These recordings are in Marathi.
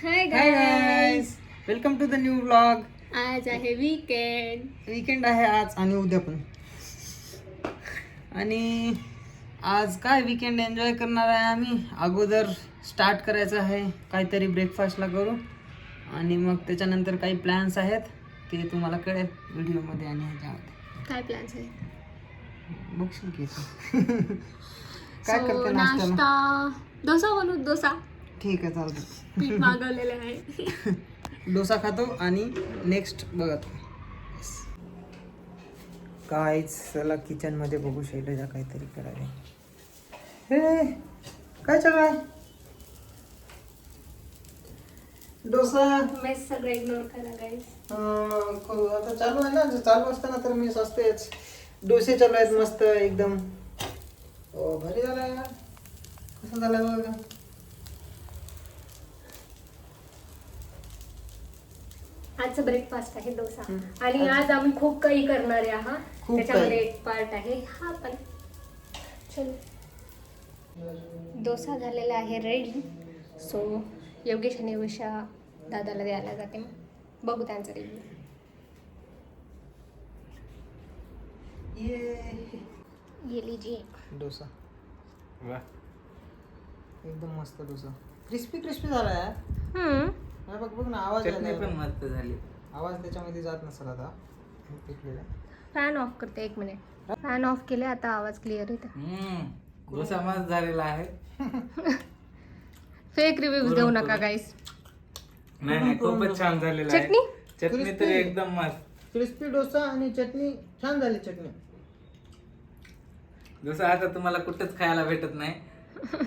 High hi guys, welcome to the new vlog. आज आहे वीकेंड आहे आज आणि उद्या पण. आणि आज काय वीकेंड एन्जॉय करणार आहे आम्ही. अगोदर स्टार्ट करायचं आहे काहीतरी ब्रेकफास्टला करू आणि मग त्याच्यानंतर काही प्लॅन्स आहेत ते तुम्हाला कळेल व्हिडिओमध्ये आणि ह्याच्यामध्ये. काय प्लॅन्स आहे? बघशील की काय करते नाश्ता नाश्त्याला? डोसा बनवू. डोसा ठीक आहे, चालतं. पीठ मागवलेलं आहे. डोसा खातो आणि नेक्स्ट बघत काय चला किचन मध्ये बघू. शैलजा काहीतरी करावे. हे काय चालू आहे? डोसा. मेस सगळं इग्नोर करा गाईस. आता चालू आहे ना. चालू असताना तर मी असतेच. डोसे चालू आहेत मस्त एकदम. भारी झाला यार. कसं झालं बघा. आजचा ब्रेकफास्ट आहे डोसा. आणि आज आम्ही खूप काही करणार आहे हा. त्याच्यामध्ये एक पार्ट आहे हा पण. चलो, डोसा झालेला आहे रेडी. सो योगेश आणि उषा दादाला द्यायला जाते. मग बघू त्यांचा रिव्ह्यू. ये लीजिए डोसा. एकदम मस्त डोसा. क्रिस्पी क्रिस्पी झाला यार. बघ बघ ना, आवाज पण मस्त झाली. आवाज त्याच्यामध्ये जात नसेल आता. फॅन ऑफ करते, एक मिनिट. फॅन ऑफ केले, आता आवाज क्लिअर येते. डोसा मस्त झालेला आहे. फेक रिव्ह्यूज देऊ नका गाईस. नाही खूपच छान झालेला आहे. चटणी चटणी तर एकदम मस्त. क्रिस्पी डोसा आणि चटणी छान झाली. चटणी डोसा आता तुम्हाला कुठेच खायला भेटत नाही.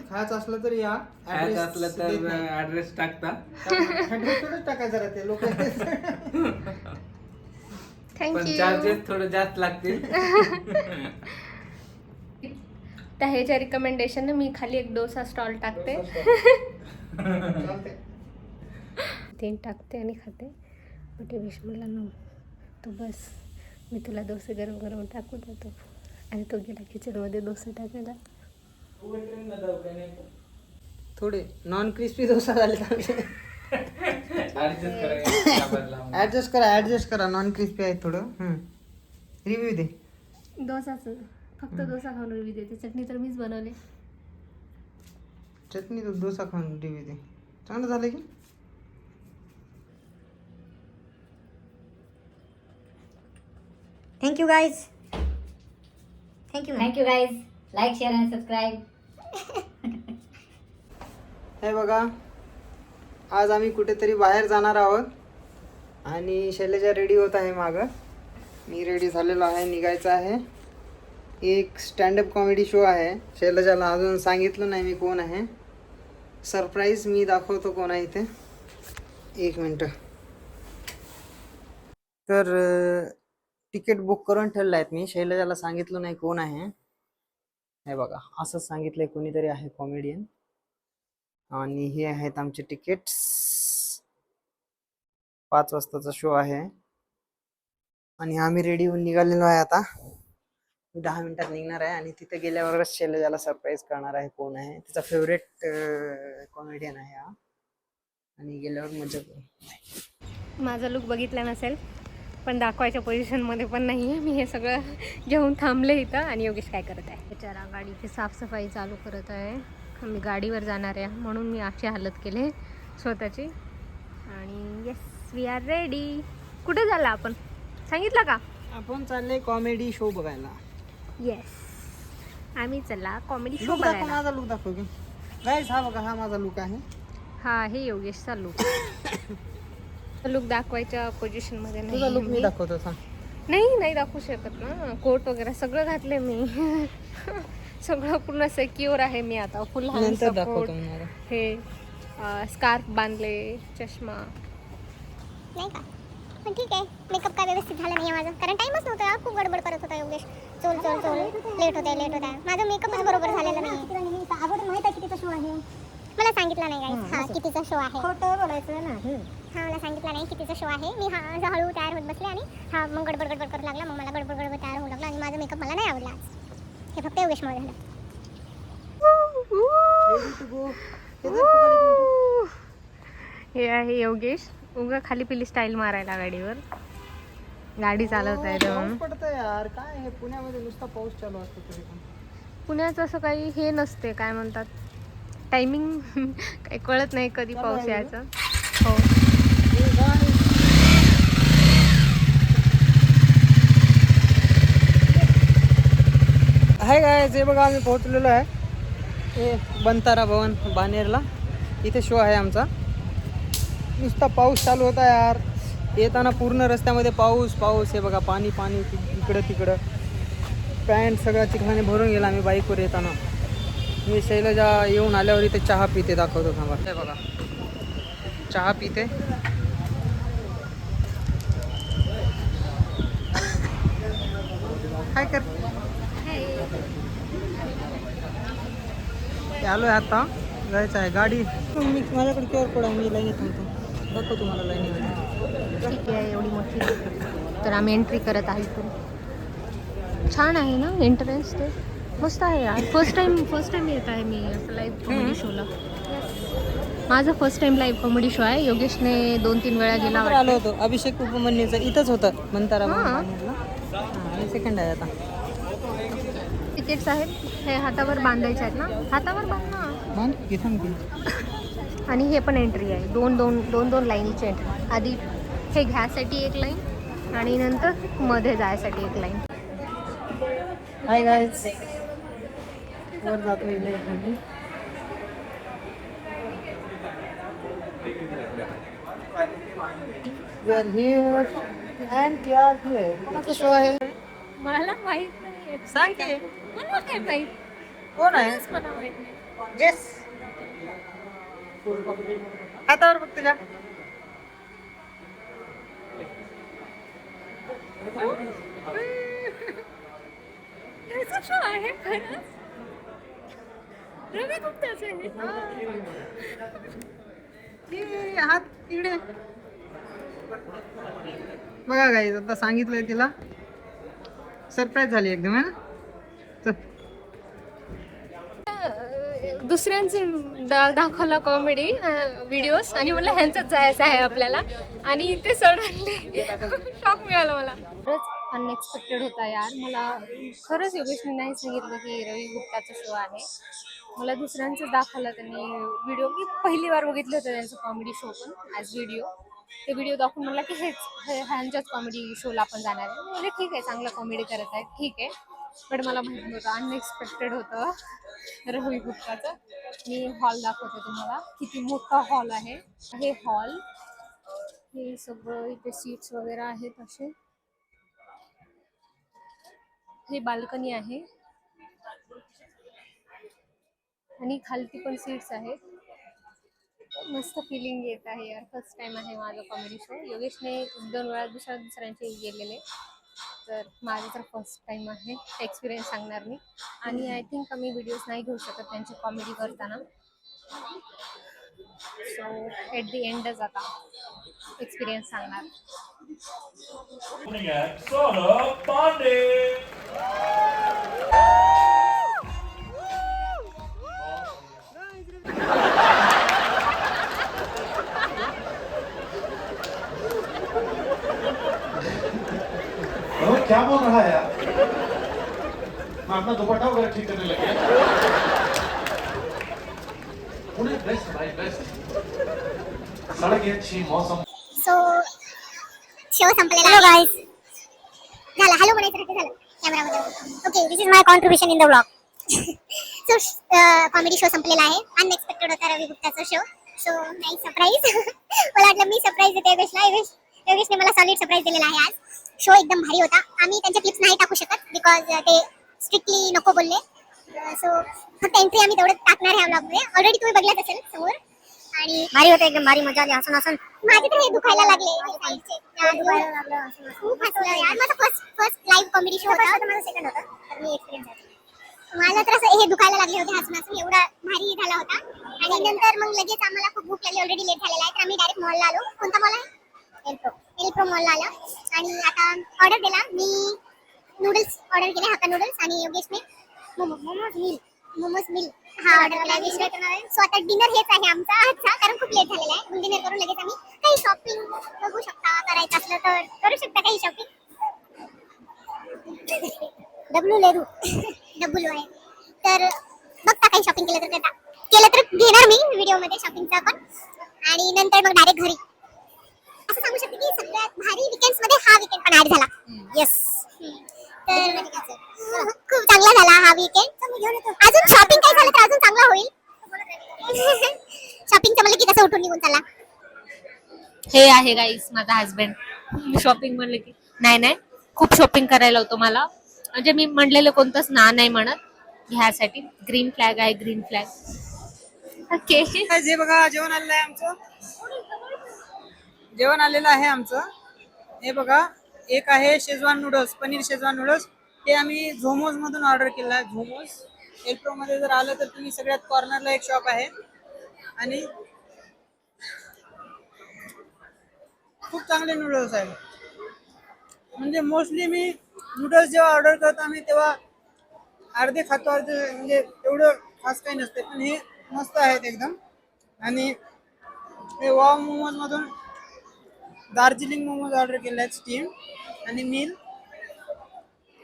खायचं असलं तर या. खायचं असलं तर ऍड्रेस टाकता. टाकायचं राहते लोक. पण थँक्यू. चार्जेस थोडे जास्त लागतील. त्या ह्याच्या रिकमेंडेशन मी खाली एक डोसा स्टॉल टाकते. ते टाकते आणि खाते. बट विश मला न तो बस मी तुला डोसे गरम गरम टाकून देतो. आणि तो गेला किचनमध्ये डोसे टाकायला. थोडे नॉन क्रिस्पी डोसा झाले. ऍडजस्ट करा. नॉन क्रिस्पी आहे थोडं. रिव्ह्यू दे. डोसाच फक्त डोसा खाऊन रिव्ह्यू देते. चटणी तर मीच बनवली. चटणी तर डोसा खाऊन रिव्ह्यू दे. चांगलं झालं की. Thank you guys. Thank you guys. Like, share and subscribe. हे बघा, आज आम्ही कुठेतरी बाहेर जाणार आहोत आणि शैलजा रेडी होत आहे मागं. मी रेडी झालेलो आहे. निघायचं आहे. एक स्टँडअप कॉमेडी शो आहे. शैलजाला अजून सांगितलं नाही मी कोण आहे. सरप्राईज मी दाखवतो कोण आहे इथे. एक मिनटं. तर तिकीट बुक करून ठेवलं आहेत मी. शैलजाला सांगितलं नाही कोण आहे. हे बघा, असंच सांगितलंय कोणीतरी आहे कॉमेडियन. आणि हे आहेत आमचे तिकीट्स. 5 वाजताचा शो आहे आणि आम्ही रेडी होऊन निघालेलो आहे. आता 10 मिनिटात निघणार आहे आणि तिथे गेल्यावरच शैलजाला सरप्राईज करणार आहे कोण आहे. तिचा फेवरेट कॉमेडियन आहे हा. आणि गेल्यावर मजा करू. माझा लुक बघितला नसेल पण दाखवायच्या पोझिशनमध्ये पण नाही आहे. मी हे सगळं घेऊन थांबले इथं. आणि योगेश काय करत आहे? बिचारा गाडीची साफसफाई चालू करत आहे. मी गाडीवर जाणार आहे म्हणून मी अशी हालत केली स्वतःची. आणि येस, वी आर रेडी. कुठे झाला आपण? सांगितलं का? आपण चालले कॉमेडी शो बघायला. येस, आम्ही चला कॉमेडी शो लुक दाखव. बघायला. माझा लुक दाखव की गाईस. हा बघा, हा माझा लुक आहे. हा, हे योगेशचा लुक. लुक दाखवायच्या पोझिशनमध्ये तुझा लुक मी नाही. दाखवतो. सांग. नाही दाखवू शकत ना. कोट वगैरे सगळं घातले मी. सगळं पूर्ण सिक्युअर आहे मी आता. फुल नंतर कोट, दाखवतो मला. हे स्कार्फ बांधले, चष्मा. नाही का? पण ठीक आहे. मेकअप काय व्यवस्थित झाला नाही माझा. कारण टाइमच नव्हता यार. खूप गडबड करत होता योगेश. चल लेट होत आहे. माझा मेकअपच बरोबर झालेला नाही. अगोदर माहित आहे कितीचा शो आहे. मला सांगितलं नाही गाईस. हा, कितीचा शो आहे. खोटं बोलायचं ना. हा, मला सांगितलं नाही कितीचा शो आहे. मी हळू तयार होत बसले आणि हा मग गडबड करू लागला. मग मला गडबड तयार होऊ लागला आणि माझा मेकअप मला नाही आवडला. हे फक्त योगेशमुळे झालं. Ready to go. हे आहे योगेश, उगा खाली पिली स्टाईल मारायला गाडीवर. गाडी चालवत आहे पाऊस पडतोय यार, काय आहे पुण्यामध्ये नुसता पाऊस चालू असतो तरी पण. पुण्याचं असं काही हे नसते, काय म्हणतात टायमिंग काही कळत नाही कधी पाऊस यायचा. हो आहे काय जे बघा आम्ही पोहोचलेलो आहे हे बंतारा भवन बानेरला. इथे शो आहे आमचा. नुसता पाऊस चालू होता यार, येताना पूर्ण रस्त्यामध्ये पाऊस पाऊस. हे बघा पाणी पाणी इकडं तिकडं. पॅन्ट सगळा चिखलाने भरून गेला. आम्ही बाईकवर येताना. मी शैलजा येऊन आल्यावर इथे चहा पिते दाखवतो थांबा. हे बघा चहा पिते. काय कर आलो आहे आता, जायचं आहे गाडी. मी माझ्याकडे QR कोड आहे, मी लाईनीत थांबतो. दाखव तुम्हाला लाईनीत. ठीक आहे, एवढी मोठी. तर आम्ही एंट्री करत आहे इथून. छान आहे ना एंट्रन्स, ते मस्त आहे यार. फर्स्ट टाइम येत आहे मी असं लाईव्ह कॉमेडी शोला. माझा first time live comedy show आहे. योगेशने 2-3 वेळा गेला आलो होतो. अभिषेक उपमन्यूचं इथंच होतं मंतारा सेकंड आहे आता. तिकीट्स आहेत, हे हातावर बांधायचे आहेत ना, हातावर बांध ना. आणि हे पण एंट्री आहे. दोन लाईनीची एंट्री. आधी हे घ्यायसाठी एक लाईन आणि नंतर मध्ये जायसाठी एक लाईन. हाय गाईज, वर जातो इथे. शो आहे. मला माहित नाही, सांग की मला काय माहित. कोण आहे? मला माहित नाही. येस, हातावर बघ तुझ्या. याचा शो आहे खरंच. रवी गुप्ताचं आहे. हात तिकडे बघा गाईज. आता सांगितलंय तिला, सरप्राईज झाली एकदम आहे ना. दुसऱ्यांचे दाखवला कॉमेडी व्हिडिओज आणि म्हटलं ह्यांच्यात जायचं आहे आपल्याला. आणि ते सडनली शॉक मिळाला मला. खरंच अनएक्सपेक्टेड होता यार. मला खरंच योगेशने नाही सांगितलं की रवी गुप्ताचा शो आहे. मला दुसऱ्यांचं दाखवलं त्यांनी व्हिडिओ. मी पहिली बार बघितलं होतं त्यांचं कॉमेडी शो पण ॲज व्हिडिओ. ते व्हिडिओ दाखवून मला की ह्यांच्याच कॉमेडी शोला आपण जाणार आहे. म्हणजे ठीक आहे, चांगलं कॉमेडी करत आहेत, ठीक आहे. पण मला माहिती नव्हतं, अनएक्सपेक्टेड होतं रवी गुप्ताचं. मी हॉल दाखवते तुम्हाला. किती मोठा हॉल आहे हे हॉल. हे सगळं इथे सीट्स वगैरे आहेत असे. हे बाल्कनी आहे आणि खालती पण सीट्स आहेत. मस्त फिलिंग येत आहे यार. फर्स्ट टाइम आहे माझं कॉमेडी शो. योगेशने 2 वेळा दुसऱ्यांचे गेलेले, तर माझं तर फर्स्ट टाइम आहे. एक्सपिरियन्स सांगणार मी. आणि आय थिंक आम्ही व्हिडिओज नाही घेऊ शकत त्यांची कॉमेडी करताना. सो एट दी एंडच आता एक्सपिरियन्स सांगणार. क्या बोल रहा है यार? मैं अपना दुपट्टा वगैरह ठीक करने लगे. पुणे बेस्ट भाई, बेस्ट. सड़क अच्छी, मौसम. सो शो संपलेला आहे गाईज. झालं हॅलो म्हणायचं झालं कॅमेरामध्ये. Okay, this is my contribution in the vlog. So comedy show संपलेला आहे. अनएक्सपेक्टेड होता रवी गुप्ताचा शो. So nice surprise. मला वाटलं मी सरप्राईज देते योगेशला. योगेशने मला सॉलिड सरप्राईज दिलेला आहे आज. शो एकदम भारी होता. आम्ही त्यांच्या क्लिप्स नाही टाकू शकत बिकॉज ते स्ट्रिक्टली नको बोलले. सो फक्त एंट्री आम्ही तेवढं टाकणार आहे ब्लॉगमध्ये. ऑलरेडी तुम्ही बघलाच असेल समोर. आणि भारी होतं एकदम, भारी मजा आली. हसून माझे तर हे दुखायला लागले. खूप हसलं यार. माझा फर्स्ट लाईव्ह कॉमेडी शो होता. माझा सेकंड होता, तर मी एक्सपिरियन्स आहे. मला तर असं हे दुखायला लागले होते हसून. एवढा भारी झाला होता. आणि नंतर मग लगेच आम्हाला खूप भूक लागली. ऑलरेडी लेट झालेला आहे, तर आम्ही डायरेक्ट मॉलला आलो. कोणता मॉल आहे? एल्प्रो मॉलला आला. आणि आता ऑर्डर दिला. मी नूडल्स ऑर्डर केले, हक्का नूडल्स. आणि योगेशने मोमोज मिल हा ऑर्डर केला एन्जॉय करणार आहे. सो आता डिनर हेच आहे आमचा आजचा, कारण खूप लेट झालेला आहे. डिनर करून लगेच आम्ही काही शॉपिंग बघू शकता, करायचं असलं तर करू शकता काही शॉपिंग. डब्ल्यू लेरू डब्ल्यू आहे तर बघता काही शॉपिंग केलं तर घेणार मी व्हिडिओ मध्ये शॉपिंगचा पण. आणि नंतर मग डायरेक्ट घरी. असं सांगू शकते की सगळ्यात भारी विकेंड्स मध्ये हा विकेंड पण ऍड झाला. येस तर खूप चांगला झाला हा विकेंड. अजून शॉपिंग काय झालं तर अजून चांगला होईल. शॉपिंगचं मला की कसं उठून निघून चला. हे आहे गाईस माझा हस्बंड. शॉपिंग म्हणलं की नाही खूप शॉपिंग करायला होतो मला. म्हणजे मी म्हणलेलं कोणतंच नाही म्हणत ह्यासाठी. ग्रीन फ्लॅग आहे, ग्रीन फ्लॅग. ओके जे बघा जेवण आलेलं आहे आमचं. जेवण आलेलं आहे आमचं. हे बघा एक आहे Schezwan noodles, paneer Schezwan noodles. ते आम्ही झोमोज मधून ऑर्डर केलं आहे. झोमोज एल्प्रो मध्ये जर आलं तर तुम्ही सगळ्यात कॉर्नरला एक शॉप आहे आणि खूप चांगले नूडल्स आहे. म्हणजे मोस्टली मी नूडल्स जेव्हा ऑर्डर करतो आम्ही तेव्हा अर्धे खातो, अर्धे म्हणजे एवढं खास काही नसते. पण हे मस्त आहेत एकदम. आणि हे वाव मोमोज मधून दार्जिलिंग मोमोज ऑर्डर केले आहेत स्टीम आणि मील.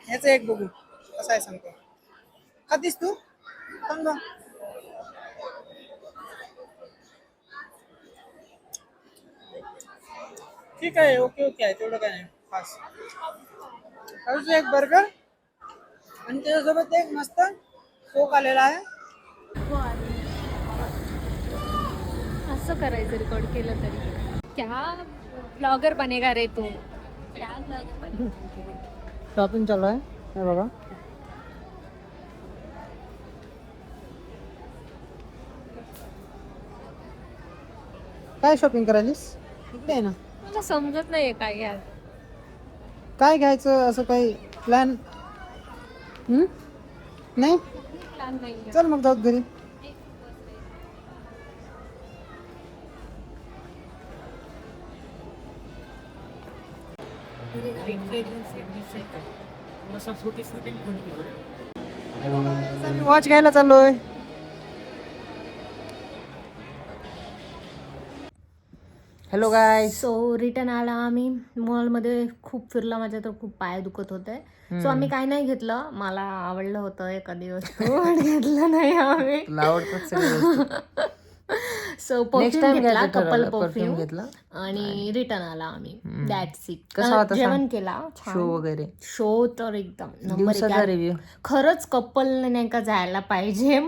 ह्याचं एक बघू कसं आहे सांगतो. खातीस तू सांग. ठीक आहे, ओके आहे, तेवढं काय नाही खास. अजून एक बर्गर आणि त्याच्यासोबत एक मस्त कोक आलेला आहे. असं करायचं रेकॉर्ड केलं तरी. क्या ब्लॉगर बनेगा रे तू. क्या ब्लॉगर. शॉपिंग चालू आहे. हे बघा काय शॉपिंग करायलीस. इकडे आहे ना. मला समजत नाहीये काय घ्या. काय घ्यायचं असं काही प्लॅन नाही. प्लॅन नाही. चल मग जाऊ घरी. वॉच घ्यायला चाललोय. Hello guys. सो रिटर्न आला आम्ही. मॉलमध्ये खूप फिरला, माझ्या तर खूप पाय दुखत होते. सो आम्ही काय नाही घेतलं. मला आवडलं होतं एखादी वस्तू घेतलं नाही आम्ही. तुला आवडतात सगळे. सो परफ्यूम घेतला, कपल परफ्यूम घेतला आणि रिटर्न आला आम्ही. That's it. कसा होता जेवण केला. शो वगैरे. शो तर एकदम नंबर दिवसाचा रिव्ह्यू. खरंच कपलने नाही का जायला पाहिजे.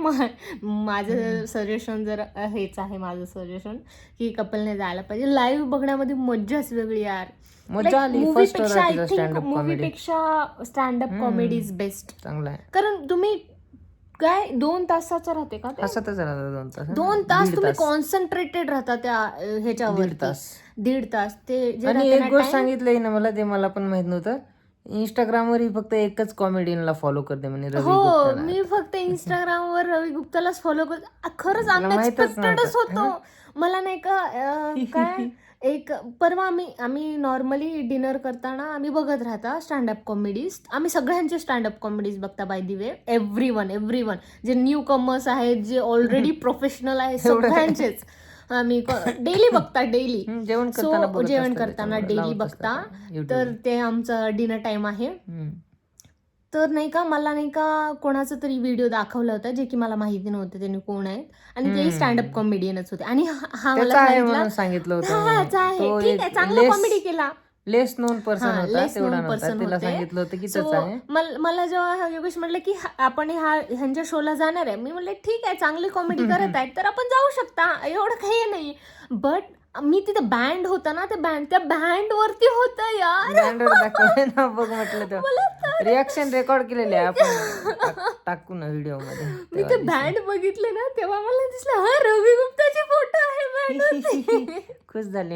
माझं सजेशन जर हेच आहे, माझं सजेशन की कपलने जायला पाहिजे. लाईव्ह बघण्यामध्ये मज्जाच वेगळी यार. मजा आली. मूवीपेक्षा आय थिंक मूवीपेक्षा स्टँडअप कॉमेडी इज बेस्ट. चांगला आहे. कारण तुम्ही काय 2 तासाचं राहते का ते? असतच राहतं 2 तास. 2 तास तुम्ही कॉन्सन्ट्रेटेड राहता त्या ह्याच्यावर. 1.5 तास ते जे आणि एक गोष्ट सांगितलंय ना मला, ते मला पण माहित नव्हतं. इंस्टाग्रामवर फक्त एकच कॉमेडियनला फॉलो करते म्हणे, रवी हो. गुप्ता. मी फक्त इंस्टाग्रामवर रवी गुप्तालाच फॉलो करते. खरंच अनएक्सपेक्टेडच होतं मला नाही का. काय एक परवा आम्ही नॉर्मली डिनर करताना आम्ही बघत राहता स्टँडअप कॉमेडीज. आम्ही सगळ्यांचे स्टँडअप कॉमेडीज बघता बाय दी वे. एव्हरीवन जे न्यू कमर्स आहेत, जे ऑलरेडी प्रोफेशनल आहेत, सगळ्यांचेच आम्ही डेली बघता. डेली जेवण करताना डेली बघता. तर ते आमचं डिनर टाइम आहे. तर नाही का मला नाही का कोणाचा तरी व्हिडिओ दाखवला होता जे की मला माहिती नव्हतं त्यांनी कोण आहेत. आणि तेही स्टँडअप कॉमेडियनच होते. आणि हा मला सांगितलं होतं ठीक आहे, चांगला कॉमेडी केला. लेस नोन पर्सन होता, तेवढा नव्हता. तिला सांगितलं होतं की तसं आहे. मला जेव्हा योगेश म्हटलं की आपण ह्यांच्या शोला जाणार आहे, मी म्हटलं ठीक आहे, चांगली कॉमेडी करत आहेत तर आपण जाऊ शकता, एवढं काही नाही. बट मी तिथे बँड होता ना, त्या बँड वरती होतं यार. बघ म्हटलं तर रिॲक्शन रेकॉर्ड केलेले आहे आपण, टाकू ना व्हिडिओ मध्ये. मी ते बँड बघितले ना तेव्हा मला दिसलं हा रवी गुप्ताचे फोटो आहे बँड. खुश झाली.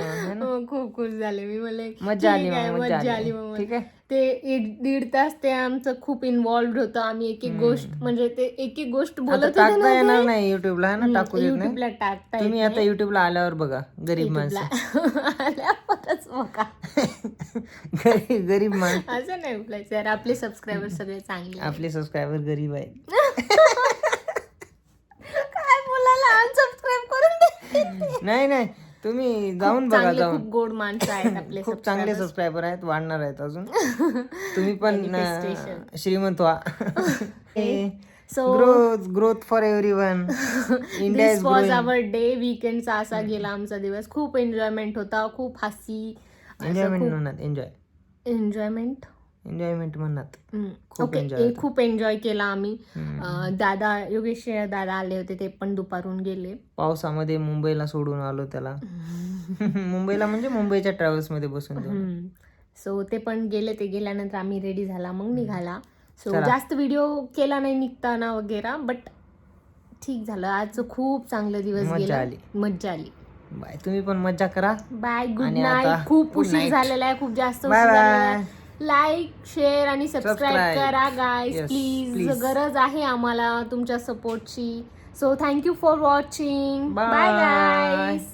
खूप खुश झाले मी. मला मजा आली. ठीक आहे. ते 1-1.5 तास ते आमचं खूप इन्व्हॉल्व्ड होतं. आम्ही एक गोष्ट म्हणजे ते एक गोष्ट बोलत टाकता येणार नाही युट्यूबला ना, टाकू देत नाही. युट्यूबला टाकता तुम्ही आता युट्यूबला आल्यावर बघा. गरीब माणसं आल्यावरच बघा. गरीब माणसं असं नाही बोलायचं यार. आपले सबस्क्रायबर सगळे चांगले. आपले सबस्क्रायबर गरीब आहेत. नाही नाही तुम्ही जाऊन बघा चांगले जाऊन खूप गोड माणसं आहेत आपले खूप चांगले सबस्क्रायबर आहेत वाढणार आहेत अजून तुम्ही पण Manifestation. श्रीमंत व्हा so growth for everyone India this is was growing our day. वीकेंडचा असा गेला आमचा दिवस. खूप एन्जॉयमेंट होता, खूप हसी, एन्जॉयमेंट म्हणत एन्जॉयमेंट. एन्जॉयमेंट म्हणत खूप enjoy ओके, होता. खूप एन्जॉय केला आम्ही. दादा योगेश दादा आले होते, ते पण दुपारून गेले. पावसामध्ये मुंबईला सोडून आलो त्याला मुंबईला म्हणजे मुंबईच्या ट्रॅव्हल्स मध्ये बसून गेलो. सो ते पण गेले. ते गेल्यानंतर आम्ही रेडी झाला, मग निघाला. सो चला. जास्त व्हिडिओ केला नाही निघताना वगैरे, बट ठीक झालं. आज खूप चांगले दिवस मज्जा गेले, आली. मज्जा आली. बाय तुम्ही पण मज्जा करा. बाय, गुड आणि नाईट. आता खूप good उशीर night. झालेला आहे, खूप जास्त Bye उशीर bye. झालेला आहे. लाईक, शेअर आणि सबस्क्राईब Subscribe. करा गाईज, Yes, प्लीज. please. गरज आहे आम्हाला तुमच्या सपोर्टची. So thank you for watching. Bye Bye. Guys.